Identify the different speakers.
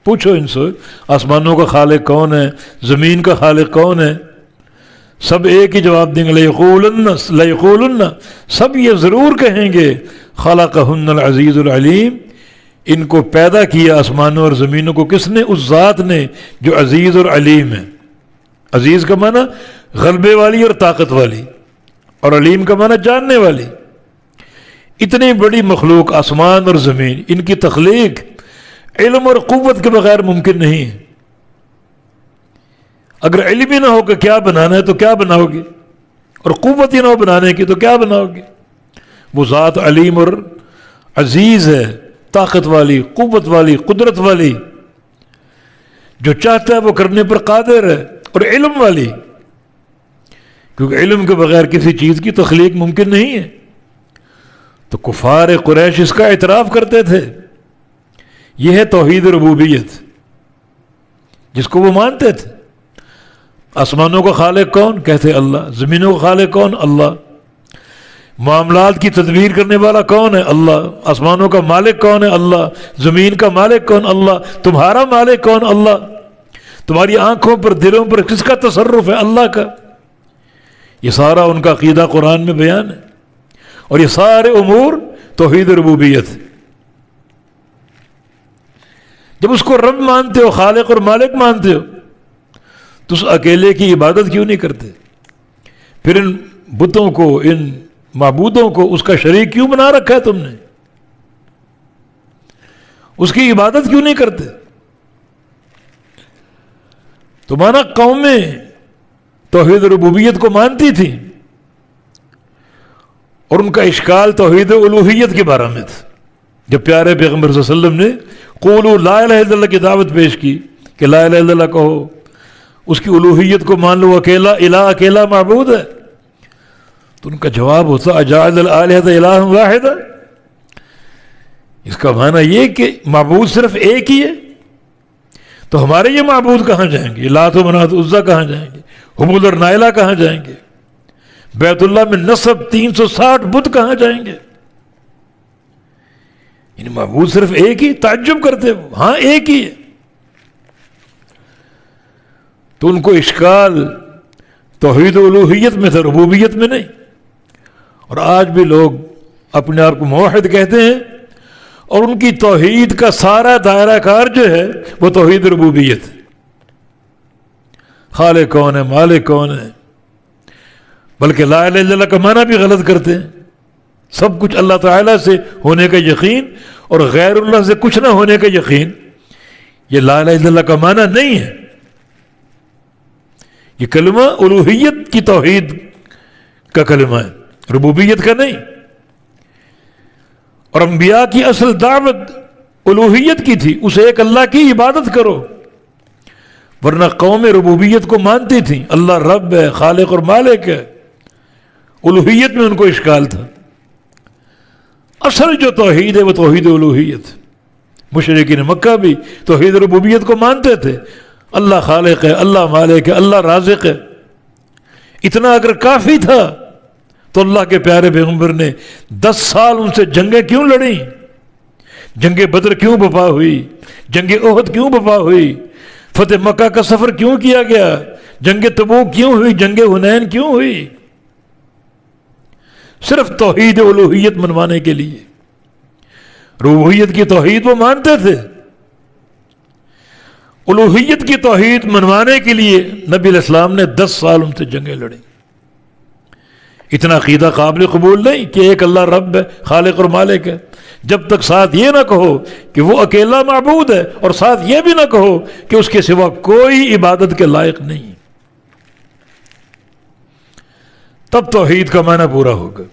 Speaker 1: پوچھو ان سے آسمانوں کا خالق کون ہے، زمین کا خالق کون ہے، سب ایک ہی جواب دیں گے لیقولن، سب یہ ضرور کہیں گے خلقہن العزیز العلیم، ان کو پیدا کیا آسمانوں اور زمینوں کو کس نے؟ اس ذات نے جو عزیز اور علیم ہے۔ عزیز کا معنی غلبے والی اور طاقت والی، اور علیم کا معنی جاننے والی۔ اتنی بڑی مخلوق آسمان اور زمین، ان کی تخلیق علم اور قوت کے بغیر ممکن نہیں ہے۔ اگر علم ہی نہ ہو کہ کیا بنانا ہے تو کیا بناؤ گے، اور قوت ہی نہ ہو بنانے کی تو کیا بناؤ گے؟ وہ ذات علیم اور عزیز ہے، طاقت والی، قوت والی، قدرت والی، جو چاہتا ہے وہ کرنے پر قادر ہے، اور علم والی، کیونکہ علم کے بغیر کسی چیز کی تخلیق ممکن نہیں ہے۔ تو کفار قریش اس کا اعتراف کرتے تھے۔ یہ ہے توحید ربوبیت جس کو وہ مانتے تھے۔ آسمانوں کا خالق کون؟ کہتے اللہ۔ زمینوں کا خالق کون؟ اللہ۔ معاملات کی تدبیر کرنے والا کون ہے؟ اللہ۔ آسمانوں کا مالک کون ہے؟ اللہ۔ زمین کا مالک کون؟ اللہ۔ تمہارا مالک کون؟ اللہ۔ تمہاری آنکھوں پر، دلوں پر کس کا تصرف ہے؟ اللہ کا۔ یہ سارا ان کا عقیدہ قرآن میں بیان ہے، اور یہ سارے امور توحید ربوبیت۔ جب اس کو رب مانتے ہو، خالق اور مالک مانتے ہو، تو اس اکیلے کی عبادت کیوں نہیں کرتے؟ پھر ان بتوں کو، ان معبودوں کو اس کا شریک کیوں بنا رکھا ہے تم نے؟ اس کی عبادت کیوں نہیں کرتے؟ تمہارا قومیں توحید ربوبیت کو مانتی تھی، اور ان کا اشکال توحید الوہیت کے بارے میں تھا۔ جب پیارے پیغمبر صلی اللہ علیہ وسلم نے قولوا لا الہ الا اللہ کی دعوت پیش کی کہ لا الہ الا اللہ کہو، اس کی الوہیت کو مان لو، اکیلا الہ، اکیلا معبود ہے، تو ان کا جواب ہوتا اجعل الآلہۃ الہا واحدا، اس کا معنی یہ کہ معبود صرف ایک ہی ہے، تو ہمارے یہ معبود کہاں جائیں گے؟ لات و منات عزا کہاں جائیں گے؟ حبول اور نائلہ کہاں جائیں گے؟ بیت اللہ میں نصب 360 بت کہاں جائیں گے؟ یعنی معبود صرف ایک ہی؟ تعجب کرتے ہو، ہاں ایک ہی ہے۔ تو ان کو اشکال توحید الوہیت میں تھا، ربوبیت میں نہیں۔ اور آج بھی لوگ اپنے آپ کو موحد کہتے ہیں، اور ان کی توحید کا سارا دائرہ کار جو ہے وہ توحید ربوبیت ہے۔ خالق کون ہے، مالک کون ہے، بلکہ لا الہ الا اللہ کا معنی بھی غلط کرتے ہیں۔ سب کچھ اللہ تعالیٰ سے ہونے کا یقین اور غیر اللہ سے کچھ نہ ہونے کا یقین، یہ لا الہ الا اللہ کا معنی نہیں ہے۔ یہ کلمہ الوہیت کی توحید کا کلمہ ہے، ربوبیت کا نہیں۔ اور انبیاء کی اصل دعوت الوہیت کی تھی، اسے ایک اللہ کی عبادت کرو، ورنہ قوم ربوبیت کو مانتی تھیں، اللہ رب ہے، خالق اور مالک ہے۔ الوہیت میں ان کو اشکال تھا۔ اصل جو توحید ہے وہ توحید الوہیت۔ مشرکین مکہ بھی توحید ربوبیت کو مانتے تھے، اللہ خالق ہے، اللہ مالک ہے، اللہ رازق ہے۔ اتنا اگر کافی تھا تو اللہ کے پیارے پیغمبر نے 10 سال ان سے جنگیں کیوں لڑیں؟ جنگ بدر کیوں بپا ہوئی؟ جنگ احد کیوں بپا ہوئی؟ فتح مکہ کا سفر کیوں کیا گیا؟ جنگ تبوک کیوں ہوئی؟ جنگ حنین کیوں ہوئی؟ صرف توحید الوہیت منوانے کے لیے۔ ربوبیت کی توحید وہ مانتے تھے، الوہیت کی توحید منوانے کے لیے نبی علیہ السلام نے 10 سال ان سے جنگیں لڑیں۔ اتنا عقیدہ قابل قبول نہیں کہ ایک اللہ رب ہے، خالق اور مالک ہے، جب تک ساتھ یہ نہ کہو کہ وہ اکیلا معبود ہے، اور ساتھ یہ بھی نہ کہو کہ اس کے سوا کوئی عبادت کے لائق نہیں، تب توحید کا معنی پورا ہوگا۔